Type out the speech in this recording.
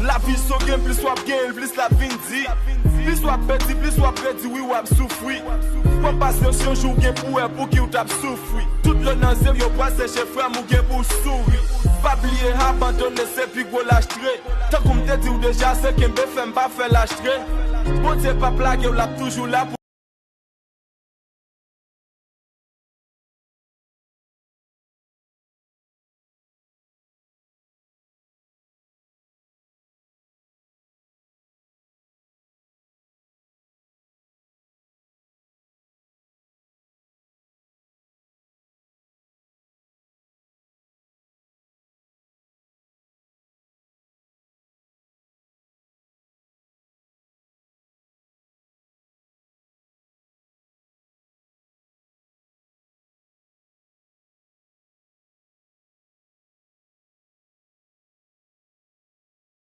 La vie so gen, plus wap gen, plus la vin di. Plus wap perdi, oui wap soufri. Pon patience yon jou gen pou ki ou tap soufri. Tout le nan zem yo pa se che frère mou gen pou souri. Pas blier, abandonner, c'est plus gros lâcherai. Tant qu'on me dit ou déjà, c'est qu'un bœuf, pas fait lâcherai. Bon Dieu, pas plaguer, ou l'a toujours là pour